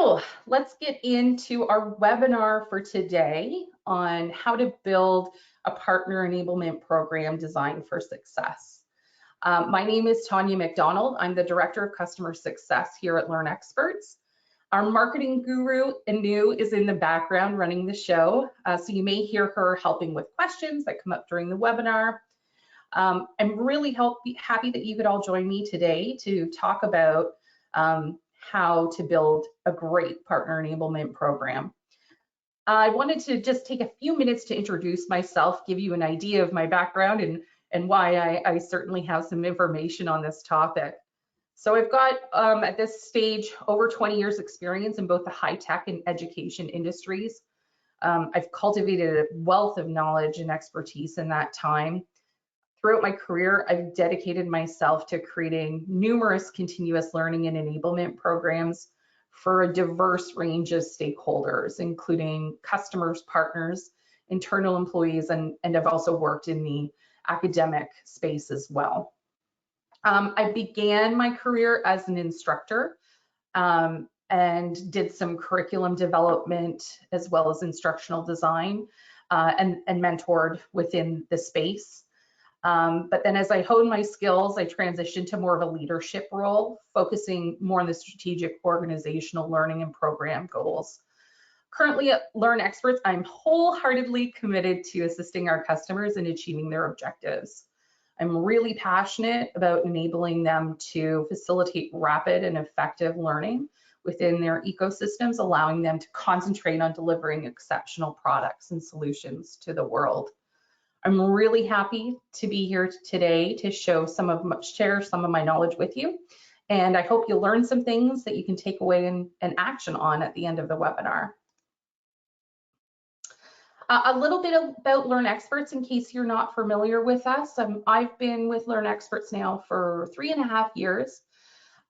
So let's get into our webinar for today on how to build a partner enablement program designed for success. My name is Taunya MacDonald. I'm the Director of Customer Success here at LearnExperts. Our marketing guru, Anu, is in the background running the show, so you may hear her helping with questions that come up during the webinar. I'm really happy that you could all join me today to talk about how to build a great partner enablement program. I wanted to just take a few minutes to introduce myself, give you an idea of my background and why I certainly have some information on this topic. So I've got, at this stage, over 20 years experience in both the high tech and education industries. I've cultivated a wealth of knowledge and expertise in that time. Throughout my career, I've dedicated myself to creating numerous continuous learning and enablement programs for a diverse range of stakeholders, including customers, partners, internal employees, and I've also worked in the academic space as well. I began my career as an instructor and did some curriculum development as well as instructional design and mentored within the space. But then as I honed my skills, I transitioned to more of a leadership role, focusing more on the strategic organizational learning and program goals. Currently at LearnExperts, I'm wholeheartedly committed to assisting our customers in achieving their objectives. I'm really passionate about enabling them to facilitate rapid and effective learning within their ecosystems, allowing them to concentrate on delivering exceptional products and solutions to the world. I'm really happy to be here today to share some of my knowledge with you. And I hope you'll learn some things that you can take away and action on at the end of the webinar. A little bit about LearnExperts in case you're not familiar with us. I've been with LearnExperts now for 3.5 years.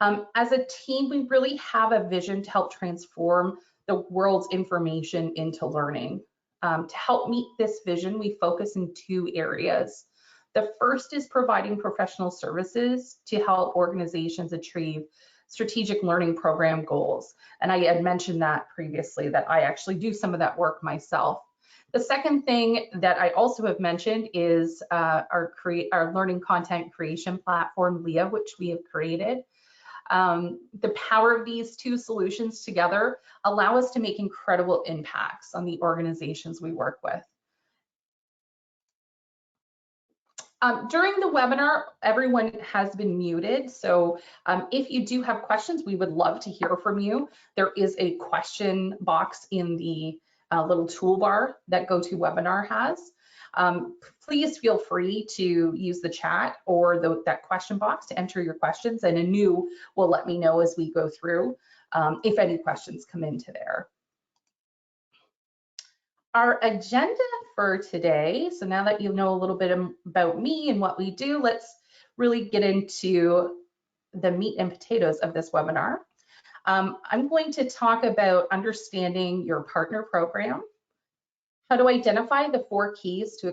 As a team, we really have a vision to help transform the world's information into learning. To help meet this vision, we focus in 2 areas. The first is providing professional services to help organizations achieve strategic learning program goals. And I had mentioned that previously, that I actually do some of that work myself. The second thing that I also have mentioned is our learning content creation platform, Leah, which we have created. The power of these 2 solutions together allow us to make incredible impacts on the organizations we work with. During the webinar, everyone has been muted, so if you do have questions, we would love to hear from you. There is a question box in the little toolbar that GoToWebinar has. Please feel free to use the chat or that question box to enter your questions, and Anu will let me know as we go through if any questions come into there. Our agenda for today, so now that you know a little bit about me and what we do, let's really get into the meat and potatoes of this webinar. I'm going to talk about understanding your partner program, how to identify the 4 keys to a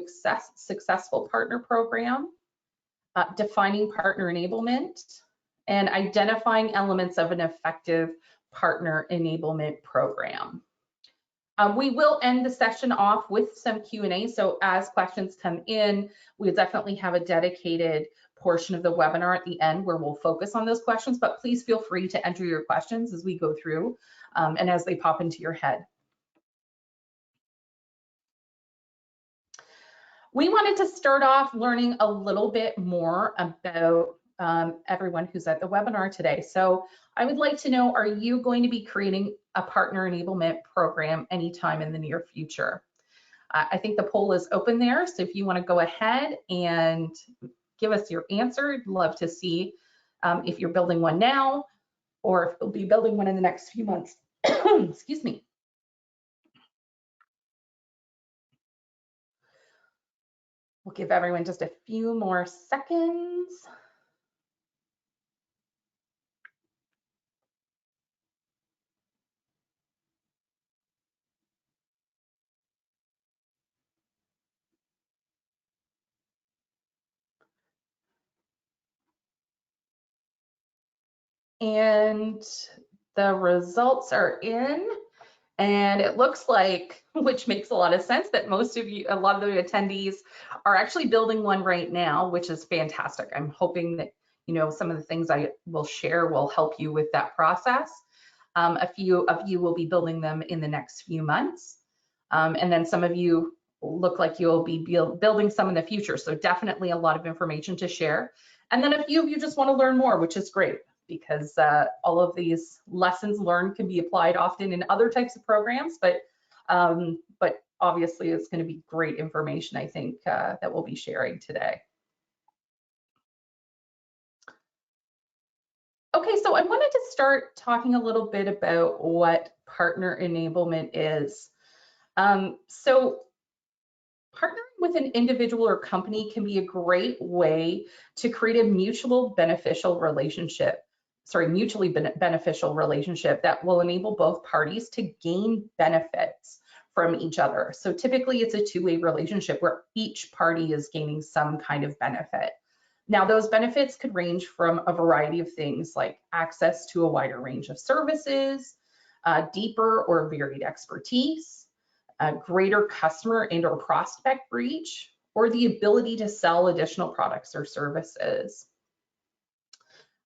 successful partner program, defining partner enablement, and identifying elements of an effective partner enablement program. We will end the session off with some Q&A, so as questions come in, we'll definitely have a dedicated portion of the webinar at the end where we'll focus on those questions, but please feel free to enter your questions as we go through and as they pop into your head. We wanted to start off learning a little bit more about everyone who's at the webinar today. So I would like to know, are you going to be creating a partner enablement program anytime in the near future? I think the poll is open there, so if you want to go ahead and give us your answer, I'd love to see if you're building one now or if you'll be building one in the next few months. Excuse me. We'll give everyone just a few more seconds. And The results are in, and it looks like, which makes a lot of sense, that most of you, a lot of the attendees are actually building one right now, which is fantastic. I'm hoping that, some of the things I will share will help you with that process. A few of you will be building them in the next few months. And then some of you look like you'll be building some in the future. So definitely a lot of information to share. And then a few of you just want to learn more, which is great, because all of these lessons learned can be applied often in other types of programs, but obviously it's going to be great information, I think, that we'll be sharing today. Okay, so I wanted to start talking a little bit about what partner enablement is. So partnering with an individual or company can be a great way to create a mutually beneficial relationship that will enable both parties to gain benefits from each other. So typically it's a two-way relationship where each party is gaining some kind of benefit. Now, those benefits could range from a variety of things like access to a wider range of services, deeper or varied expertise, greater customer and or prospect reach, or the ability to sell additional products or services.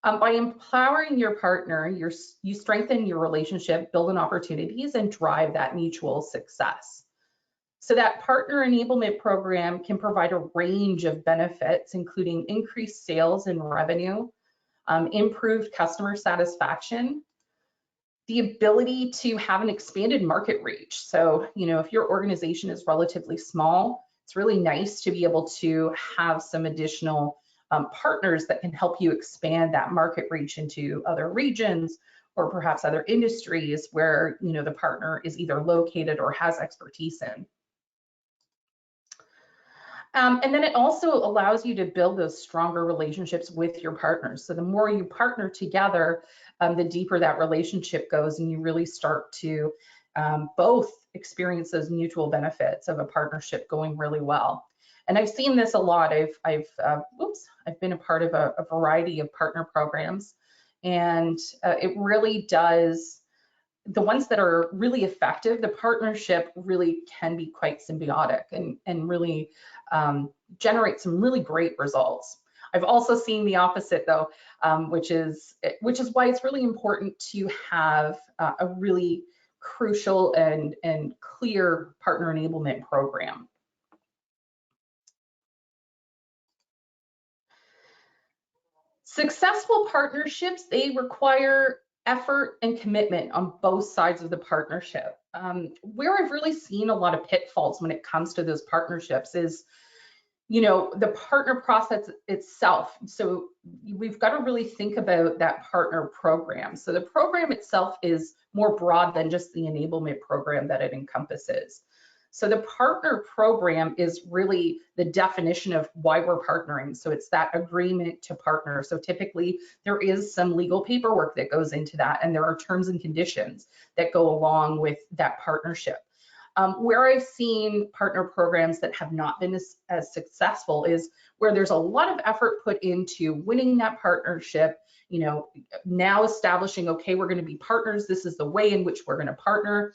By empowering your partner, you strengthen your relationship, build in opportunities, and drive that mutual success. So that partner enablement program can provide a range of benefits, including increased sales and revenue, improved customer satisfaction, the ability to have an expanded market reach. So, if your organization is relatively small, it's really nice to be able to have some additional partners that can help you expand that market reach into other regions or perhaps other industries where, the partner is either located or has expertise in. And then it also allows you to build those stronger relationships with your partners. So the more you partner together, the deeper that relationship goes, and you really start to both experience those mutual benefits of a partnership going really well. And I've seen this a lot. I've been a part of a variety of partner programs, and it really does. The ones that are really effective, the partnership really can be quite symbiotic and really generate some really great results. I've also seen the opposite though, which is why it's really important to have a really crucial and clear partner enablement program. Successful partnerships, they require effort and commitment on both sides of the partnership. Where I've really seen a lot of pitfalls when it comes to those partnerships is, the partner process itself. So we've got to really think about that partner program. So the program itself is more broad than just the enablement program that it encompasses. So the partner program is really the definition of why we're partnering. So it's that agreement to partner. So typically there is some legal paperwork that goes into that, and there are terms and conditions that go along with that partnership. Where I've seen partner programs that have not been as successful is where there's a lot of effort put into winning that partnership, now establishing, okay, we're going to be partners. This is the way in which we're going to partner.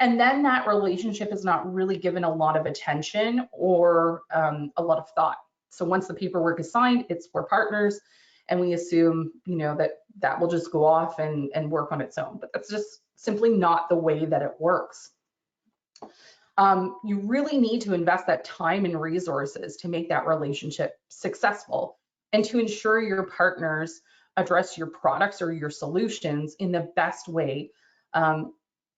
And then that relationship is not really given a lot of attention or a lot of thought. So once the paperwork is signed, we're partners, and we assume, that will just go off and work on its own. But that's just simply not the way that it works. You really need to invest that time and resources to make that relationship successful and to ensure your partners address your products or your solutions in the best way.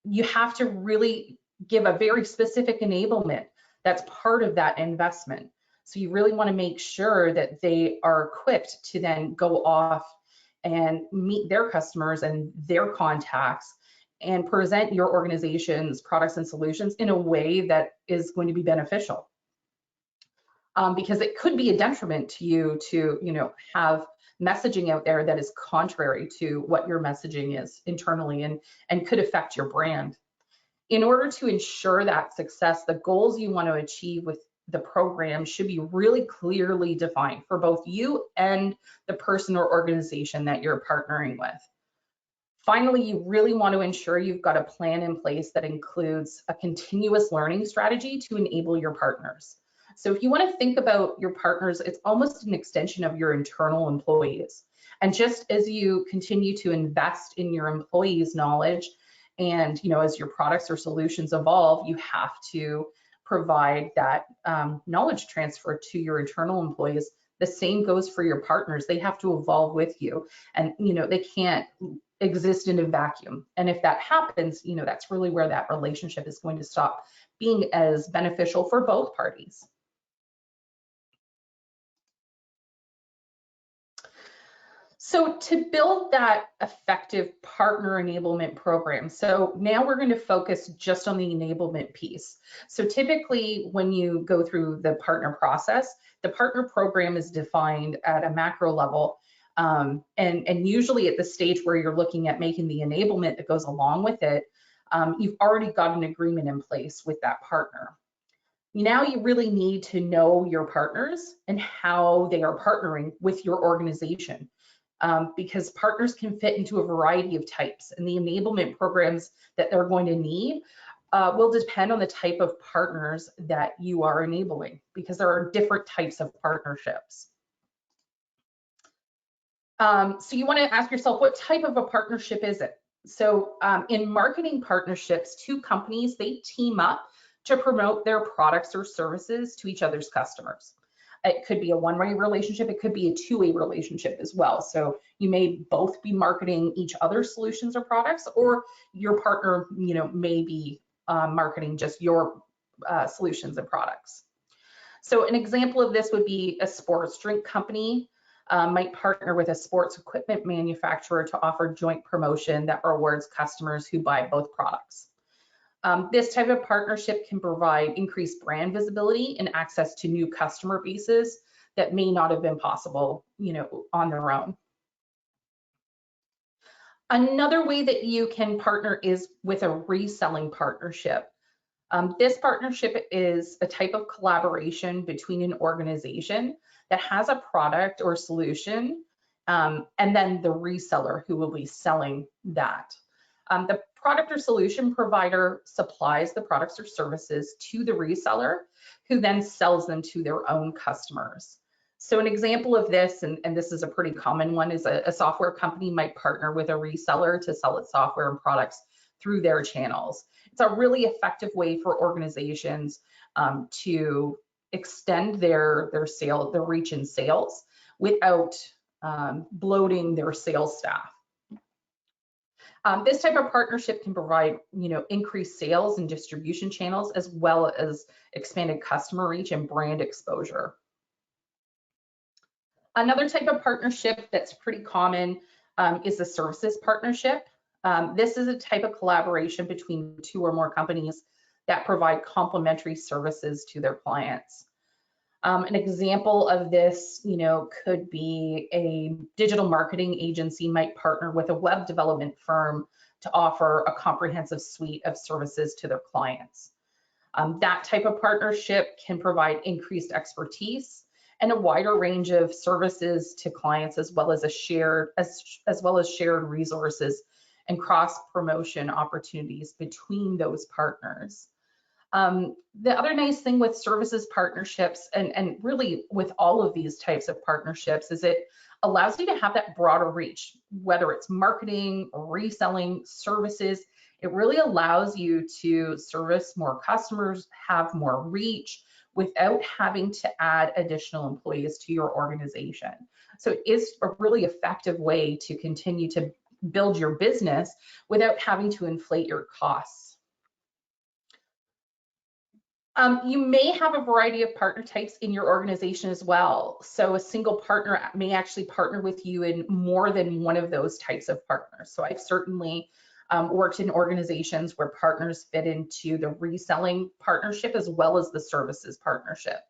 You have to really give a very specific enablement that's part of that investment. So you really want to make sure that they are equipped to then go off and meet their customers and their contacts and present your organization's products and solutions in a way that is going to be beneficial. Because it could be a detriment to you to, have messaging out there that is contrary to what your messaging is internally and could affect your brand. In order to ensure that success, the goals you want to achieve with the program should be really clearly defined for both you and the person or organization that you're partnering with. Finally, you really want to ensure you've got a plan in place that includes a continuous learning strategy to enable your partners. So if you want to think about your partners, it's almost an extension of your internal employees. And just as you continue to invest in your employees' knowledge, and as your products or solutions evolve, you have to provide that knowledge transfer to your internal employees. The same goes for your partners. They have to evolve with you, and they can't exist in a vacuum. And if that happens, that's really where that relationship is going to stop being as beneficial for both parties. So to build that effective partner enablement program, so now we're going to focus just on the enablement piece. So typically when you go through the partner process, the partner program is defined at a macro level. And usually at the stage where you're looking at making the enablement that goes along with it, you've already got an agreement in place with that partner. Now you really need to know your partners and how they are partnering with your organization. Because partners can fit into a variety of types, and the enablement programs that they're going to need will depend on the type of partners that you are enabling, because there are different types of partnerships. So you want to ask yourself, what type of a partnership is it? So in marketing partnerships, two companies, they team up to promote their products or services to each other's customers. It could be a one-way relationship. It could be a two-way relationship as well. So you may both be marketing each other's solutions or products, or your partner, may be marketing just your solutions and products. So an example of this would be a sports drink company might partner with a sports equipment manufacturer to offer joint promotion that rewards customers who buy both products. This type of partnership can provide increased brand visibility and access to new customer bases that may not have been possible, on their own. Another way that you can partner is with a reselling partnership. This partnership is a type of collaboration between an organization that has a product or solution, and then the reseller who will be selling that. The product or solution provider supplies the products or services to the reseller, who then sells them to their own customers. So an example of this, and this is a pretty common one, is a software company might partner with a reseller to sell its software and products through their channels. It's a really effective way for organizations to extend their reach in sales without bloating their sales staff. This type of partnership can provide, increased sales and distribution channels, as well as expanded customer reach and brand exposure. Another type of partnership that's pretty common is a services partnership. This is a type of collaboration between two or more companies that provide complementary services to their clients. An example of this, could be a digital marketing agency might partner with a web development firm to offer a comprehensive suite of services to their clients. That type of partnership can provide increased expertise and a wider range of services to clients, as well as shared resources and cross promotion opportunities between those partners. The other nice thing with services partnerships, and really with all of these types of partnerships, is it allows you to have that broader reach, whether it's marketing, reselling, services. It really allows you to service more customers, have more reach, without having to add additional employees to your organization. So it is a really effective way to continue to build your business without having to inflate your costs. You may have a variety of partner types in your organization as well. So a single partner may actually partner with you in more than one of those types of partners. So I've certainly worked in organizations where partners fit into the reselling partnership as well as the services partnership,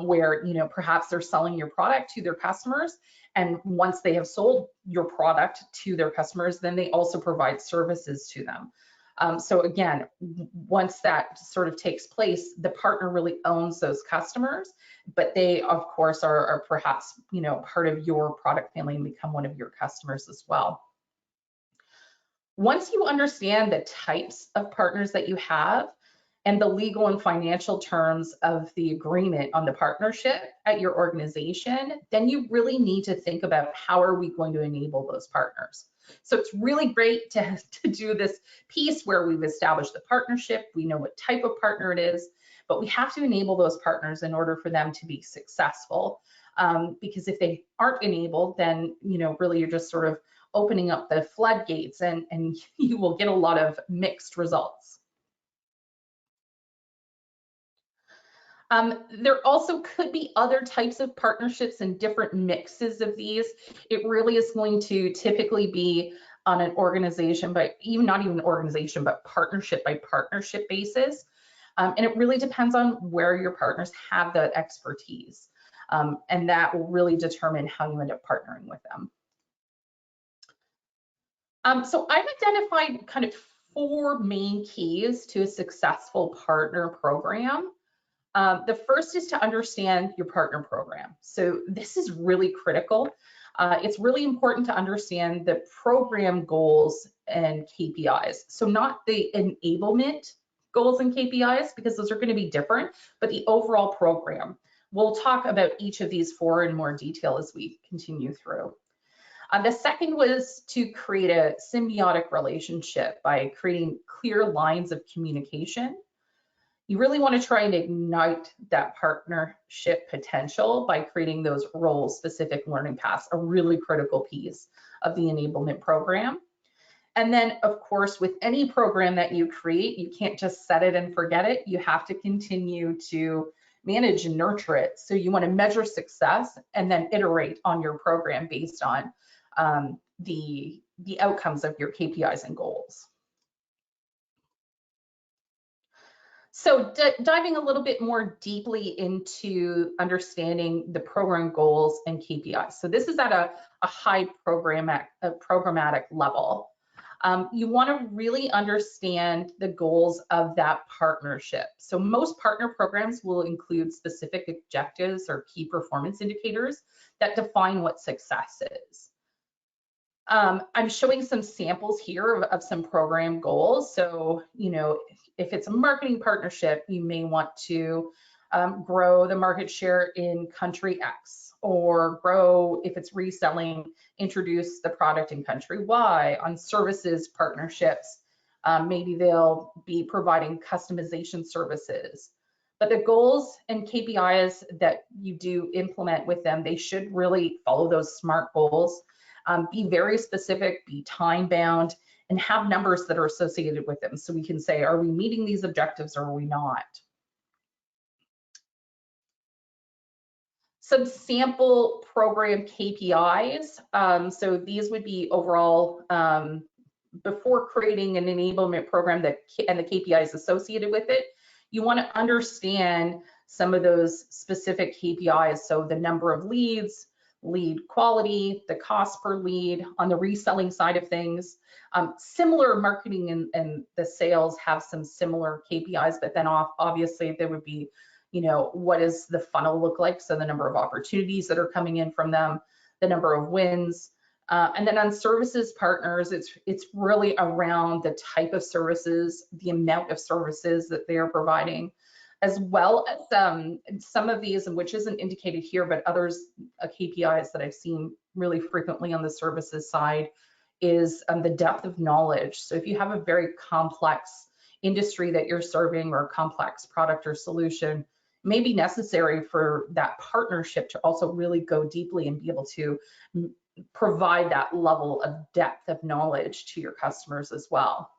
where perhaps they're selling your product to their customers, and once they have sold your product to their customers, then they also provide services to them. So again, once that sort of takes place, the partner really owns those customers, but they of course are perhaps part of your product family and become one of your customers as well. Once you understand the types of partners that you have and the legal and financial terms of the agreement on the partnership at your organization, then you really need to think about how are we going to enable those partners. So it's really great to do this piece where we've established the partnership, we know what type of partner it is, but we have to enable those partners in order for them to be successful. Because if they aren't enabled, then really you're just sort of opening up the floodgates and you will get a lot of mixed results. There also could be other types of partnerships and different mixes of these. It really is going to typically be on an organization, but not even organization, but partnership by partnership basis. And it really depends on where your partners have that expertise. And that will really determine how you end up partnering with them. So I've identified kind of 4 main keys to a successful partner program. The first is to understand your partner program. So this is really critical. It's really important to understand the program goals and KPIs. So not the enablement goals and KPIs, because those are going to be different, but the overall program. We'll talk about each of these 4 in more detail as we continue through. The second was to create a symbiotic relationship by creating clear lines of communication. You really want to try and ignite that partnership potential by creating those role-specific learning paths, a really critical piece of the enablement program. And then, of course, with any program that you create, you can't just set it and forget it. You have to continue to manage and nurture it. So you want to measure success and then iterate on your program based on the outcomes of your KPIs and goals. So diving a little bit more deeply into understanding the program goals and KPIs. So this is at a high programmatic level. You want to really understand the goals of that partnership. So most partner programs will include specific objectives or key performance indicators that define what success is. I'm showing some samples here of some program goals. So, if it's a marketing partnership, you may want to grow the market share in country X, or grow, if it's reselling, introduce the product in country Y. On services partnerships, maybe they'll be providing customization services. But the goals and KPIs that you do implement with them, they should really follow those SMART goals. Be very specific, be time bound, and have numbers that are associated with them. So we can say, are we meeting these objectives or are we not? Some sample program KPIs. So these would be overall, before creating an enablement program and the KPIs associated with it, you want to understand some of those specific KPIs. So the number of leads, lead quality, the cost per lead. On the reselling side of things, similar marketing and the sales have some similar KPIs, but then obviously there would be, what does the funnel look like? So the number of opportunities that are coming in from them, the number of wins. And then on services partners, it's really around the type of services, the amount of services that they are providing, as well as some of these, which isn't indicated here, but others, KPIs that I've seen really frequently on the services side is the depth of knowledge. So if you have a very complex industry that you're serving or a complex product or solution, it may be necessary for that partnership to also really go deeply and be able to provide that level of depth of knowledge to your customers as well.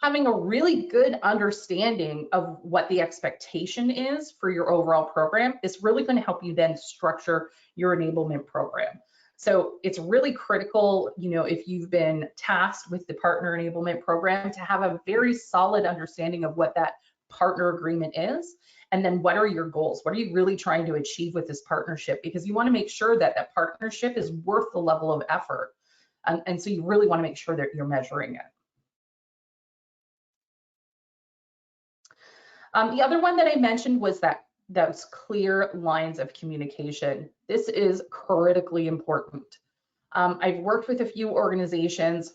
Having a really good understanding of what the expectation is for your overall program is really going to help you then structure your enablement program. So it's really critical, if you've been tasked with the partner enablement program, to have a very solid understanding of what that partner agreement is, and then what are your goals? What are you really trying to achieve with this partnership? Because you want to make sure that that partnership is worth the level of effort. And so you really want to make sure that you're measuring it. The other one that I mentioned was those clear lines of communication. This is critically important. I've worked with a few organizations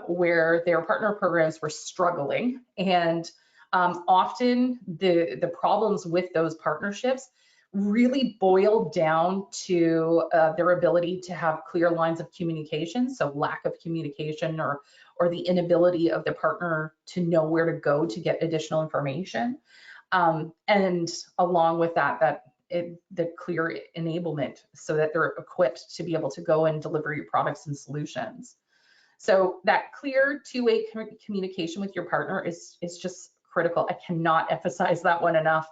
where their partner programs were struggling. And often the problems with those partnerships really boiled down to their ability to have clear lines of communication, so lack of communication or the inability of the partner to know where to go to get additional information. And along with that, the clear enablement so that they're equipped to be able to go and deliver your products and solutions. So that clear two-way communication with your partner is just critical. I cannot emphasize that one enough.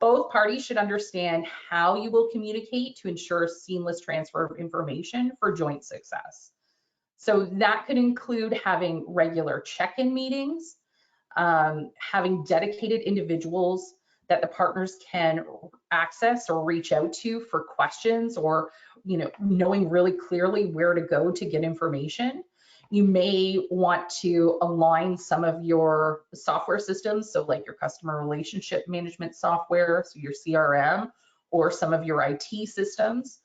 Both parties should understand how you will communicate to ensure seamless transfer of information for joint success. So that could include having regular check-in meetings, having dedicated individuals that the partners can access or reach out to for questions, or knowing really clearly where to go to get information. You may want to align some of your software systems, so like your customer relationship management software, so your CRM, or some of your IT systems.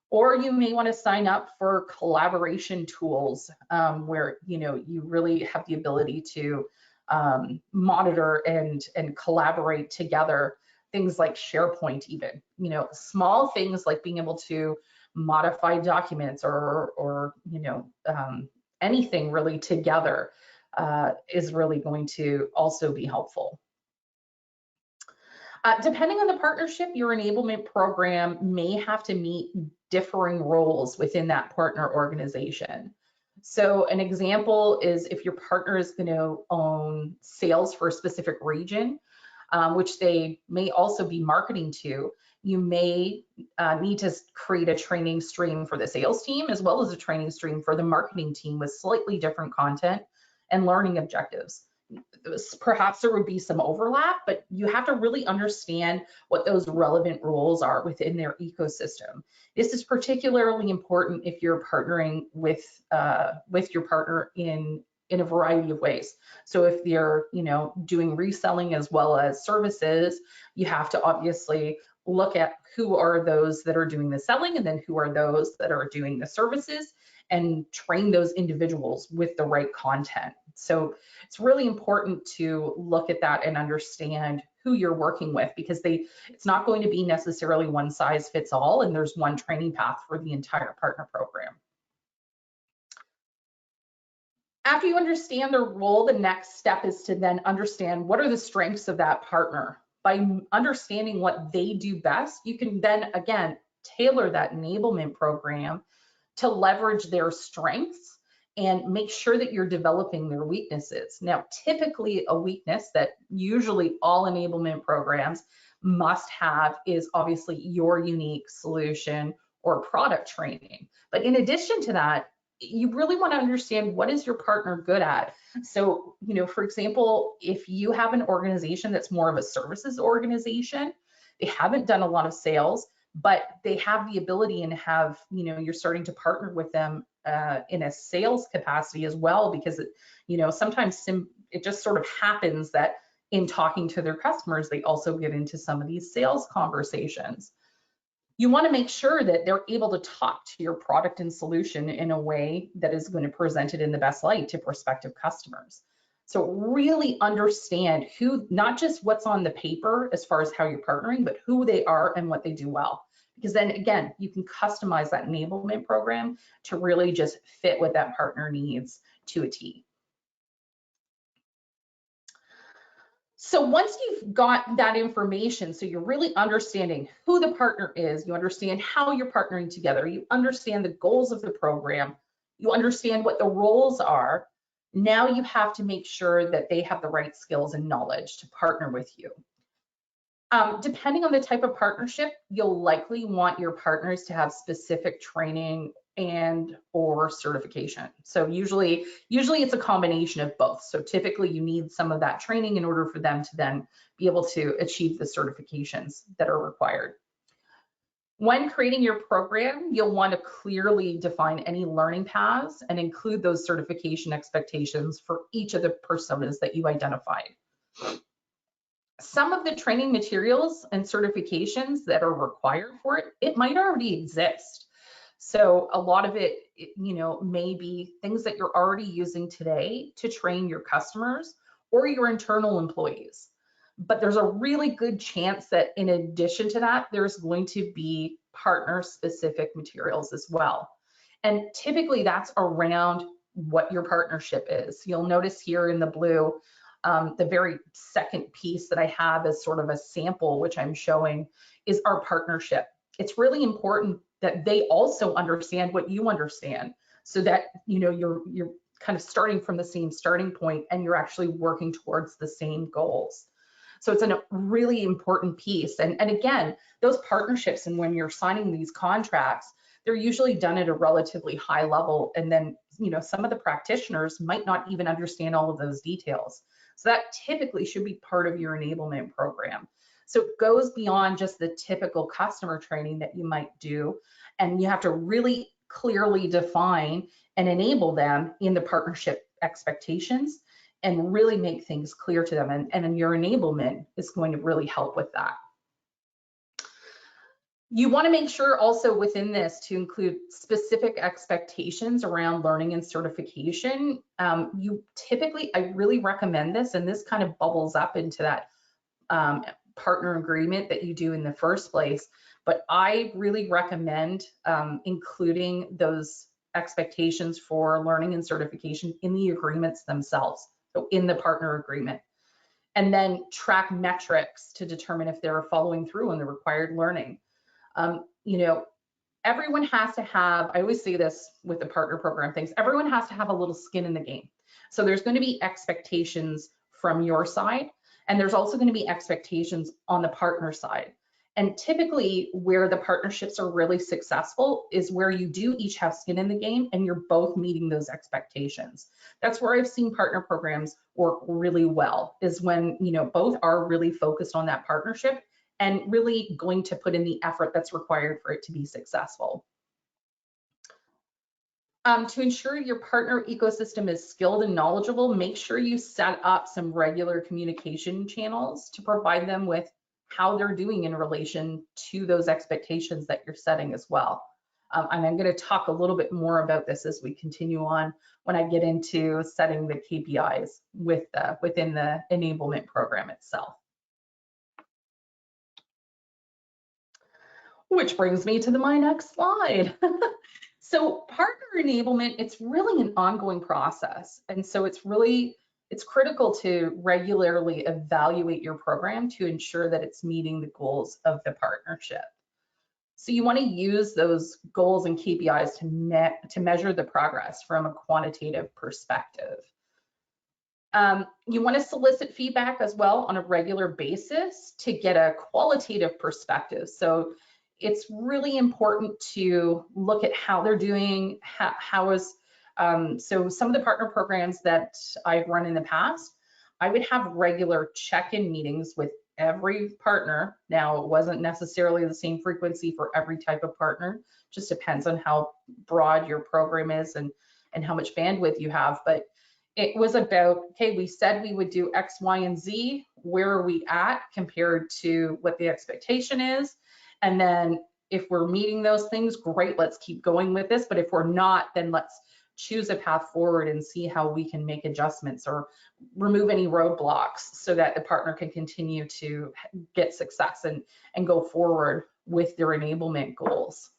Or you may want to sign up for collaboration tools where you really have the ability to monitor and collaborate together. Things like SharePoint, even small things like being able to modify documents or anything really together is really going to also be helpful. Depending on the partnership, your enablement program may have to meet differing roles within that partner organization. So an example is if your partner is going to own sales for a specific region, which they may also be marketing to, you may need to create a training stream for the sales team as well as a training stream for the marketing team with slightly different content and learning objectives. Perhaps there would be some overlap, but you have to really understand what those relevant roles are within their ecosystem. This is particularly important if you're partnering with your partner in a variety of ways. So if you're doing reselling as well as services, you have to obviously look at who are those that are doing the selling and then who are those that are doing the services, and train those individuals with the right content. So it's really important to look at that and understand who you're working with, because it's not going to be necessarily one size fits all and there's one training path for the entire partner program. After you understand their role, the next step is to then understand what are the strengths of that partner. By understanding what they do best, you can then again tailor that enablement program to leverage their strengths and make sure that you're developing their weaknesses. Now, typically a weakness that usually all enablement programs must have is obviously your unique solution or product training. But in addition to that, you really want to understand what is your partner good at. So, for example, if you have an organization that's more of a services organization, they haven't done a lot of sales, but they have the ability and have, you're starting to partner with them in a sales capacity as well, because sometimes it just sort of happens that in talking to their customers, they also get into some of these sales conversations. You want to make sure that they're able to talk to your product and solution in a way that is going to present it in the best light to prospective customers. So really understand who, not just what's on the paper as far as how you're partnering, but who they are and what they do well. Because then again, you can customize that enablement program to really just fit what that partner needs to a T. So once you've got that information, so you're really understanding who the partner is, you understand how you're partnering together, you understand the goals of the program, you understand what the roles are, now you have to make sure that they have the right skills and knowledge to partner with you. Depending on the type of partnership, you'll likely want your partners to have specific training and or certification. So usually it's a combination of both. So typically you need some of that training in order for them to then be able to achieve the certifications that are required. When creating your program, you'll want to clearly define any learning paths and include those certification expectations for each of the personas that you identified. Some of the training materials and certifications that are required for it might already exist. So a lot of it, may be things that you're already using today to train your customers or your internal employees. But there's a really good chance that in addition to that, there's going to be partner specific materials as well. And typically that's around what your partnership is. You'll notice here in the blue, the very second piece that I have as sort of a sample, which I'm showing, is our partnership. It's really important that they also understand what you understand, so that you're kind of starting from the same starting point and you're actually working towards the same goals. So it's a really important piece. And again, those partnerships, and when you're signing these contracts, they're usually done at a relatively high level. And then, some of the practitioners might not even understand all of those details. So that typically should be part of your enablement program. So it goes beyond just the typical customer training that you might do. And you have to really clearly define and enable them in the partnership expectations and really make things clear to them. And your enablement is going to really help with that. You want to make sure also within this to include specific expectations around learning and certification. I really recommend this, and this kind of bubbles up into that partner agreement that you do in the first place. But I really recommend including those expectations for learning and certification in the agreements themselves, so in the partner agreement. And then track metrics to determine if they're following through on the required learning. Everyone has to have, I always say this with the partner program things, everyone has to have a little skin in the game. So there's going to be expectations from your side, and there's also going to be expectations on the partner side. And typically where the partnerships are really successful is where you do each have skin in the game and you're both meeting those expectations. That's where I've seen partner programs work really well, is when both are really focused on that partnership and really going to put in the effort that's required for it to be successful. To ensure your partner ecosystem is skilled and knowledgeable, make sure you set up some regular communication channels to provide them with how they're doing in relation to those expectations that you're setting as well. And I'm going to talk a little bit more about this as we continue on when I get into setting the KPIs within the enablement program itself. Which brings me to my next slide. So partner enablement, it's really an ongoing process. And so it's critical to regularly evaluate your program to ensure that it's meeting the goals of the partnership. So you want to use those goals and KPIs to measure the progress from a quantitative perspective. You want to solicit feedback as well on a regular basis to get a qualitative perspective. So it's really important to look at how they're doing, so some of the partner programs that I've run in the past, I would have regular check-in meetings with every partner. Now, it wasn't necessarily the same frequency for every type of partner, just depends on how broad your program is and how much bandwidth you have. But it was about, okay, we said we would do X, Y, and Z. Where are we at compared to what the expectation is? And then if we're meeting those things, great, let's keep going with this. But if we're not, then let's choose a path forward and see how we can make adjustments or remove any roadblocks so that the partner can continue to get success and go forward with their enablement goals.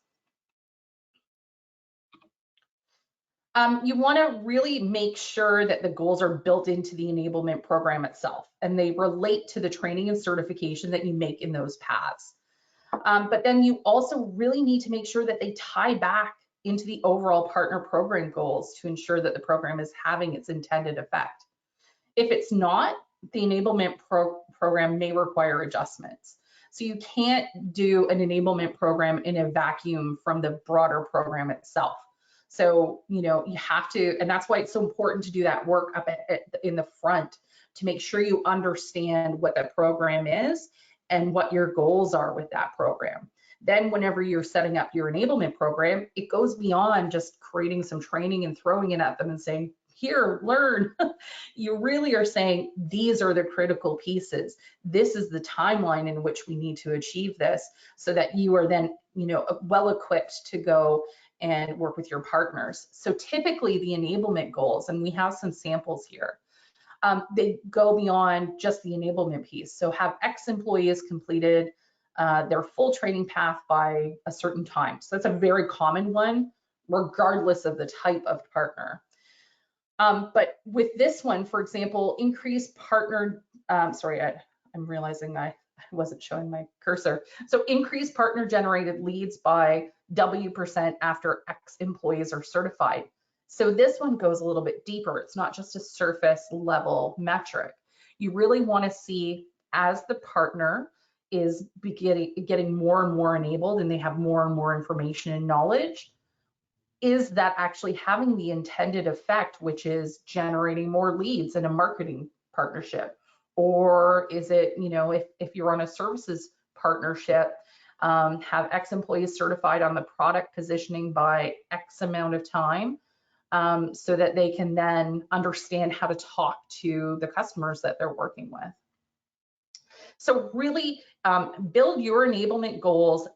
You want to really make sure that the goals are built into the enablement program itself and they relate to the training and certification that you make in those paths. But then you also really need to make sure that they tie back into the overall partner program goals to ensure that the program is having its intended effect. If it's not, the enablement program may require adjustments. So you can't do an enablement program in a vacuum from the broader program itself. So, you have to, and that's why it's so important to do that work up in the front to make sure you understand what the program is and what your goals are with that program. Then whenever you're setting up your enablement program, it goes beyond just creating some training and throwing it at them and saying, here, learn. You really are saying, these are the critical pieces. This is the timeline in which we need to achieve this so that you are then, well equipped to go and work with your partners. So typically the enablement goals, and we have some samples here, they go beyond just the enablement piece. So have X employees completed their full training path by a certain time. So that's a very common one, regardless of the type of partner. But with this one, for example, increase partner, sorry, I'm realizing I wasn't showing my cursor. So increase partner generated leads by W% after X employees are certified. So this one goes a little bit deeper. It's not just a surface level metric. You really want to see as the partner is getting more and more enabled and they have more and more information and knowledge, is that actually having the intended effect, which is generating more leads in a marketing partnership? Or is it, you know, if you're on a services partnership, have X employees certified on the product positioning by X amount of time, so that they can then understand how to talk to the customers that they're working with. So really build your enablement goals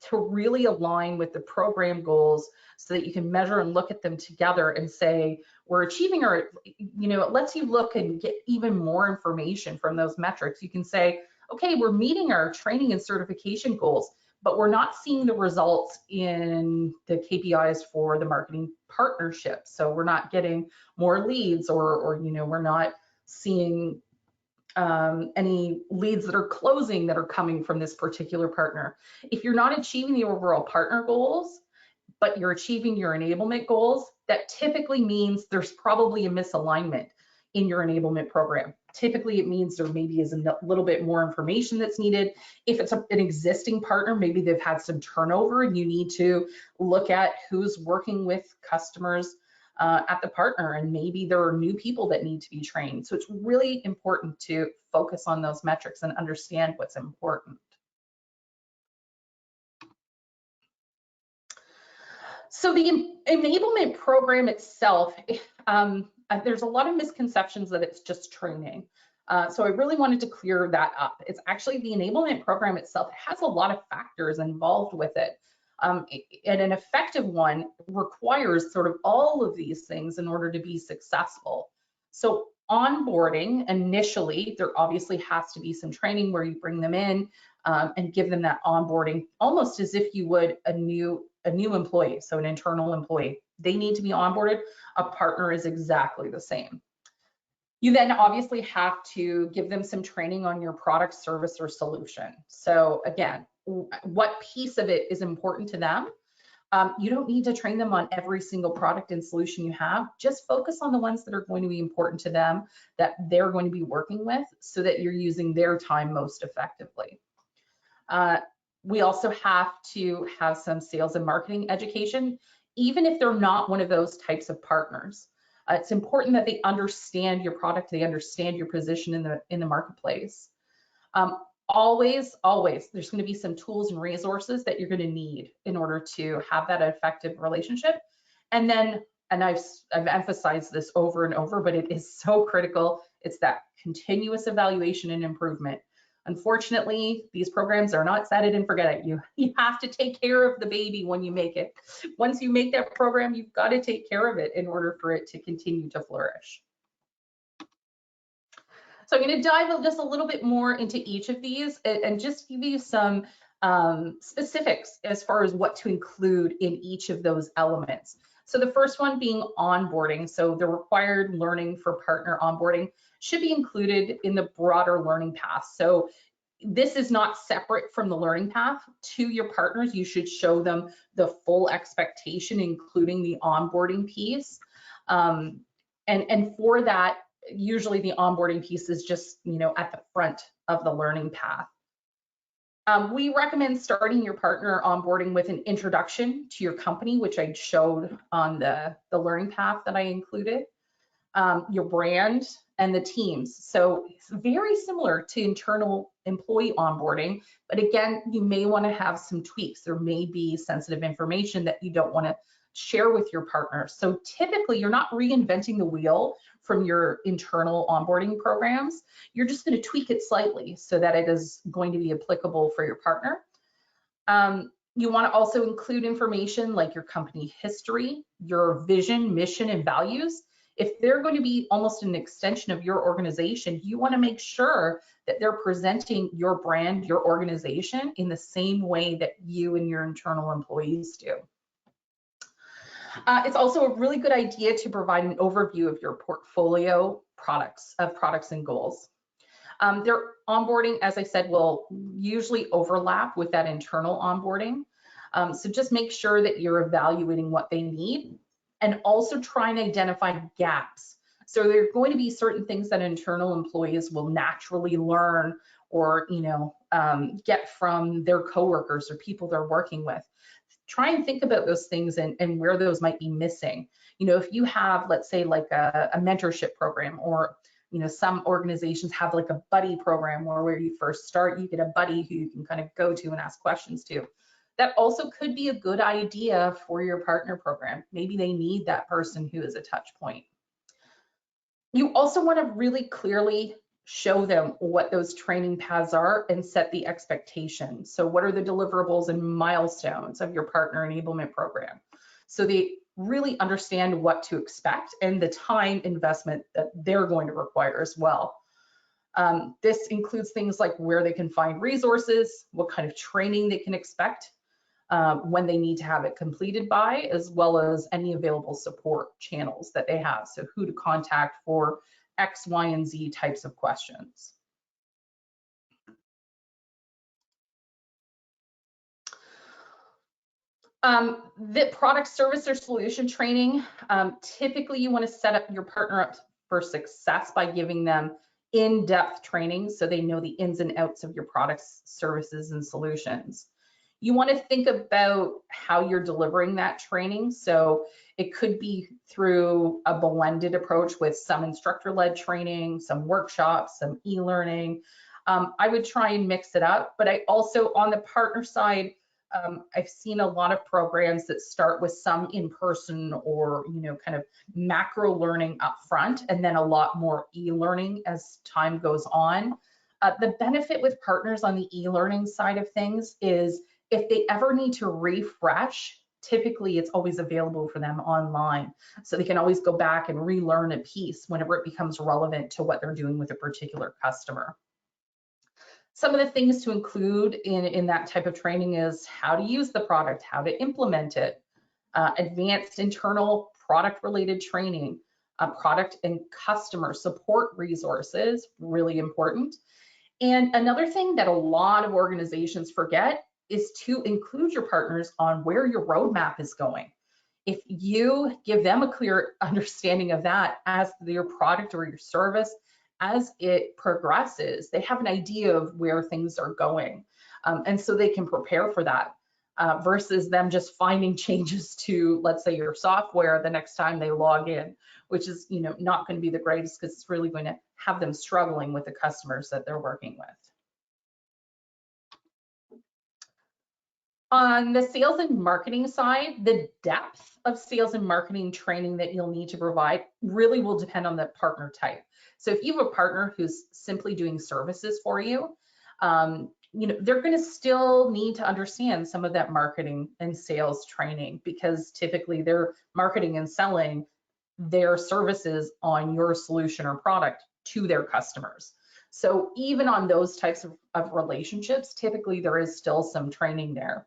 to really align with the program goals so that you can measure and look at them together and say, we're achieving our, you know, it lets you look and get even more information from those metrics. You can say, okay, we're meeting our training and certification goals, but we're not seeing the results in the KPIs for the marketing partnership. So we're not getting more leads, or you know, we're not seeing any leads that are closing that are coming from this particular partner. If you're not achieving the overall partner goals, but you're achieving your enablement goals, that typically means there's probably a misalignment in your enablement program. Typically, it means there maybe is a little bit more information that's needed. If it's an existing partner, maybe they've had some turnover and you need to look at who's working with customers at the partner, and maybe there are new people that need to be trained. So it's really important to focus on those metrics and understand what's important. So the enablement program itself, there's a lot of misconceptions that it's just training. So I really wanted to clear that up. It's actually the enablement program itself. It has a lot of factors involved with it. And an effective one requires sort of all of these things in order to be successful. So onboarding, initially, there obviously has to be some training where you bring them in and give them that onboarding, almost as if you would a new employee, so an internal employee. They need to be onboarded. A partner is exactly the same. You then obviously have to give them some training on your product, service, or solution. So again, what piece of it is important to them? You don't need to train them on every single product and solution you have. Just focus on the ones that are going to be important to them, that they're going to be working with, so that you're using their time most effectively. We also have to have some sales and marketing education, even if they're not one of those types of partners. It's important that they understand your product, they understand your position in the marketplace. Always, there's going to be some tools and resources that you're going to need in order to have that effective relationship. And then, and I've emphasized this over and over, but it is so critical, it's that continuous evaluation and improvement. Unfortunately, these programs are not set it and forget it. You have to take care of the baby when you make it. Once you make that program, you've got to take care of it in order for it to continue to flourish. So I'm going to dive just a little bit more into each of these and just give you some specifics as far as what to include in each of those elements. So the first one being onboarding. So the required learning for partner onboarding should be included in the broader learning path. So this is not separate from the learning path. To your partners, you should show them the full expectation, including the onboarding piece. And for that, usually the onboarding piece is just, you know, at the front of the learning path. We recommend starting your partner onboarding with an introduction to your company, which I showed on the learning path that I included, your brand, and the teams. So it's very similar to internal employee onboarding, but again, you may want to have some tweaks. There may be sensitive information that you don't want to share with your partner. So typically you're not reinventing the wheel from your internal onboarding programs. You're just going to tweak it slightly so that it is going to be applicable for your partner. You want to also include information like your company history, your vision, mission, and values. If they're going to be almost an extension of your organization, you want to make sure that they're presenting your brand, your organization in the same way that you and your internal employees do. It's also a really good idea to provide an overview of your portfolio products and goals. Their onboarding, as I said, will usually overlap with that internal onboarding. So just make sure that you're evaluating what they need and also try and identify gaps. So there are going to be certain things that internal employees will naturally learn or get from their coworkers or people they're working with. Try and think about those things and where those might be missing. If you have, let's say, like a mentorship program, or some organizations have like a buddy program where you first start, you get a buddy who you can kind of go to and ask questions to. That also could be a good idea for your partner program. Maybe they need that person who is a touch point. You also want to really clearly show them what those training paths are and set the expectations. So what are the deliverables and milestones of your partner enablement program? So they really understand what to expect and the time investment that they're going to require as well. This includes things like where they can find resources, what kind of training they can expect, when they need to have it completed by, as well as any available support channels that they have. So who to contact for X, Y, and Z types of questions. The product, service, or solution training, typically you want to set up your partner up for success by giving them in-depth training so they know the ins and outs of your products, services, and solutions. You want to think about how you're delivering that training. So it could be through a blended approach with some instructor-led training, some workshops, some e-learning. I would try and mix it up, but I also, on the partner side, I've seen a lot of programs that start with some in-person or kind of macro learning up front, and then a lot more e-learning as time goes on. The benefit with partners on the e-learning side of things is if they ever need to refresh, typically it's always available for them online. So they can always go back and relearn a piece whenever it becomes relevant to what they're doing with a particular customer. Some of the things to include in that type of training is how to use the product, how to implement it, advanced internal product related training, product and customer support resources, really important. And another thing that a lot of organizations forget is to include your partners on where your roadmap is going. If you give them a clear understanding of that as your product or your service, as it progresses, they have an idea of where things are going. And so they can prepare for that versus them just finding changes to, let's say, your software the next time they log in, which is not going to be the greatest because it's really going to have them struggling with the customers that they're working with. On the sales and marketing side, the depth of sales and marketing training that you'll need to provide really will depend on the partner type. So if you have a partner who's simply doing services for you, they're going to still need to understand some of that marketing and sales training because typically they're marketing and selling their services on your solution or product to their customers. So even on those types of relationships, typically there is still some training there.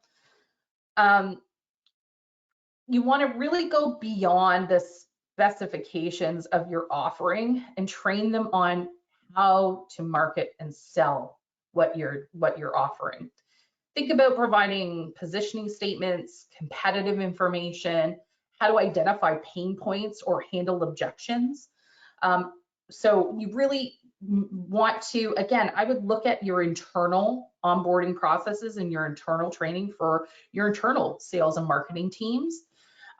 You want to really go beyond the specifications of your offering and train them on how to market and sell what you're offering. Think about providing positioning statements, competitive information, how to identify pain points or handle objections. So you really want to, again, I would look at your internal onboarding processes and your internal training for your internal sales and marketing teams.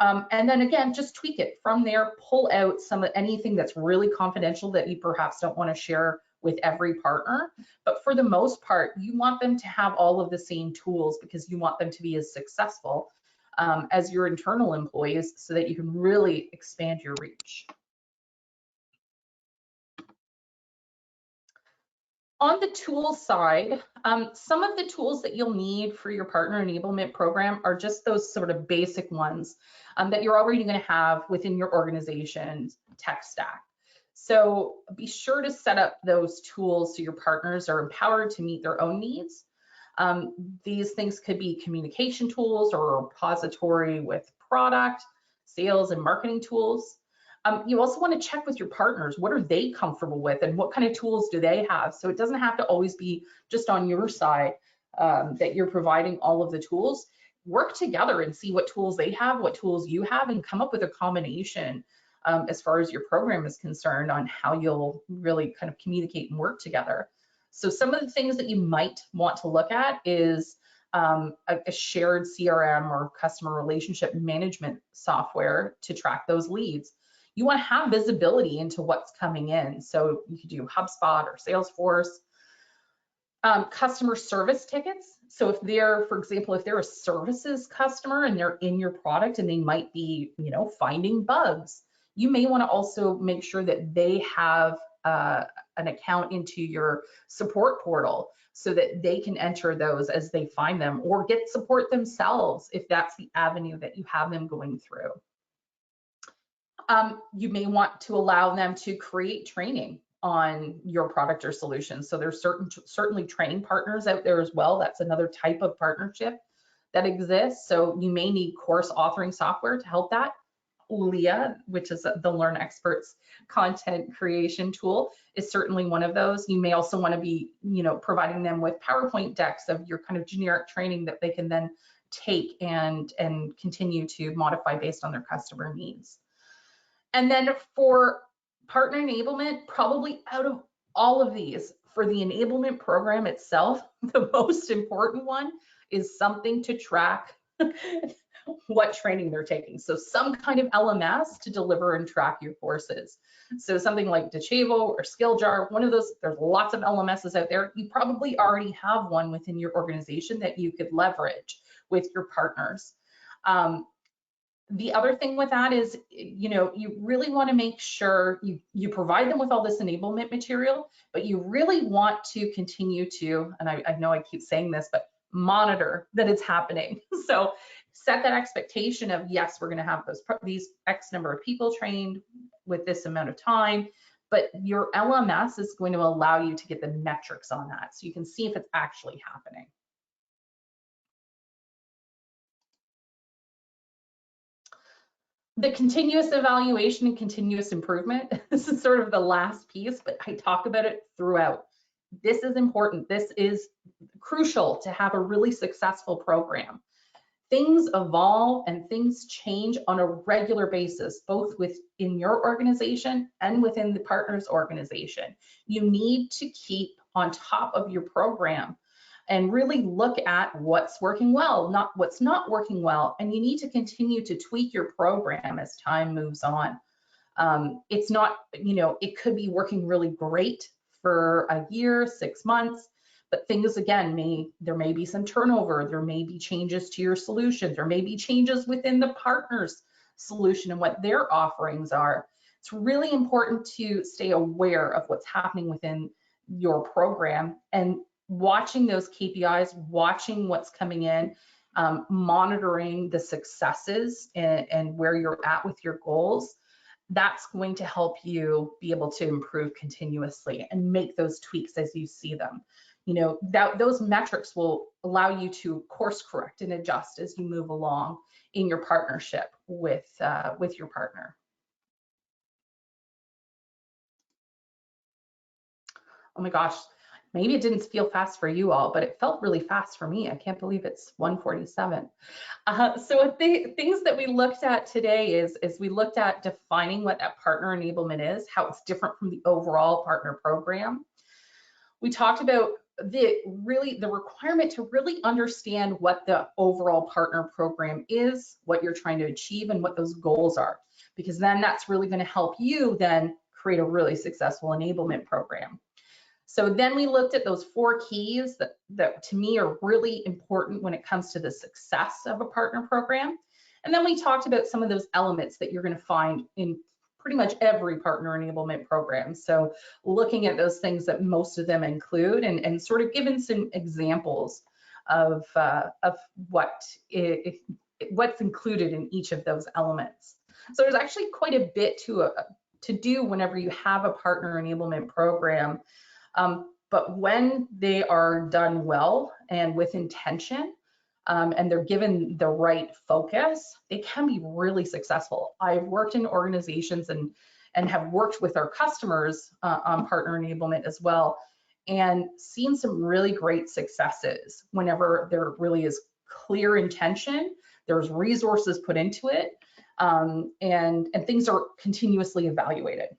And then again, just tweak it from there, pull out anything that's really confidential that you perhaps don't want to share with every partner. But for the most part, you want them to have all of the same tools because you want them to be as successful as your internal employees so that you can really expand your reach. On the tool side, some of the tools that you'll need for your partner enablement program are just those sort of basic ones that you're already going to have within your organization's tech stack. So be sure to set up those tools so your partners are empowered to meet their own needs. These things could be communication tools or a repository with product, sales, and marketing tools. You also want to check with your partners. What are they comfortable with and what kind of tools do they have? So it doesn't have to always be just on your side that you're providing all of the tools. Work together and see what tools they have, what tools you have, and come up with a combination as far as your program is concerned on how you'll really kind of communicate and work together. So some of the things that you might want to look at is a shared CRM or customer relationship management software to track those leads. You want to have visibility into what's coming in. So you could do HubSpot or Salesforce. Customer service tickets. So if they're, for example, if they're a services customer and they're in your product and they might be, finding bugs, you may want to also make sure that they have an account into your support portal so that they can enter those as they find them or get support themselves if that's the avenue that you have them going through. You may want to allow them to create training on your product or solution. So there's certainly training partners out there as well. That's another type of partnership that exists. So you may need course authoring software to help that. Leah, which is the LearnExperts content creation tool, is certainly one of those. You may also want to be, providing them with PowerPoint decks of your kind of generic training that they can then take and continue to modify based on their customer needs. And then for partner enablement, probably out of all of these, for the enablement program itself, the most important one is something to track what training they're taking. So some kind of LMS to deliver and track your courses. So something like Docebo or SkillJar, one of those, there's lots of LMSs out there. You probably already have one within your organization that you could leverage with your partners. The other thing with that is, you really want to make sure you provide them with all this enablement material, but you really want to continue to, and I know I keep saying this, but monitor that it's happening. So set that expectation of, yes, we're going to have these X number of people trained with this amount of time, but your LMS is going to allow you to get the metrics on that so you can see if it's actually happening. The continuous evaluation and continuous improvement, this is sort of the last piece, but I talk about it throughout. This is important. This is crucial to have a really successful program. Things evolve and things change on a regular basis, both within your organization and within the partner's organization. You need to keep on top of your program and really look at what's working well, not what's not working well. And you need to continue to tweak your program as time moves on. It's not, it could be working really great for a year, 6 months, but things, again, there may be some turnover, there may be changes to your solution, there may be changes within the partner's solution and what their offerings are. It's really important to stay aware of what's happening within your program and watching those KPIs, watching what's coming in, monitoring the successes and where you're at with your goals. That's going to help you be able to improve continuously and make those tweaks as you see them. Those metrics will allow you to course correct and adjust as you move along in your partnership with your partner. Oh my gosh, maybe it didn't feel fast for you all, but it felt really fast for me. I can't believe it's 1:47. So the things that we looked at today is we looked at defining what that partner enablement is, how it's different from the overall partner program. We talked about the requirement to really understand what the overall partner program is, what you're trying to achieve, and what those goals are, because then that's really going to help you then create a really successful enablement program. So then we looked at those 4 keys that to me are really important when it comes to the success of a partner program. And then we talked about some of those elements that you're going to find in pretty much every partner enablement program. So looking at those things that most of them include, and sort of giving some examples of what's included in each of those elements. So there's actually quite a bit to do whenever you have a partner enablement program. But when they are done well and with intention, and they're given the right focus, they can be really successful. I've worked in organizations and have worked with our customers on partner enablement as well, and seen some really great successes whenever there really is clear intention, there's resources put into it, and things are continuously evaluated.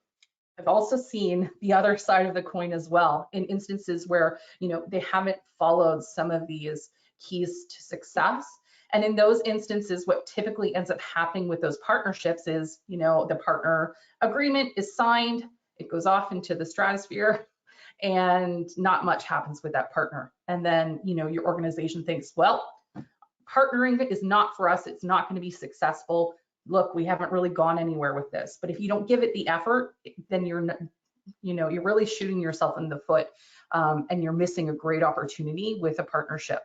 I've also seen the other side of the coin as well, in instances where, you know, they haven't followed some of these keys to success. And in those instances, what typically ends up happening with those partnerships is, you know, the partner agreement is signed, it goes off into the stratosphere, and not much happens with that partner. And then, you know, your organization thinks, well, partnering is not for us, it's not going to be successful. Look, we haven't really gone anywhere with this. But if you don't give it the effort, then you're really shooting yourself in the foot, and you're missing a great opportunity with a partnership.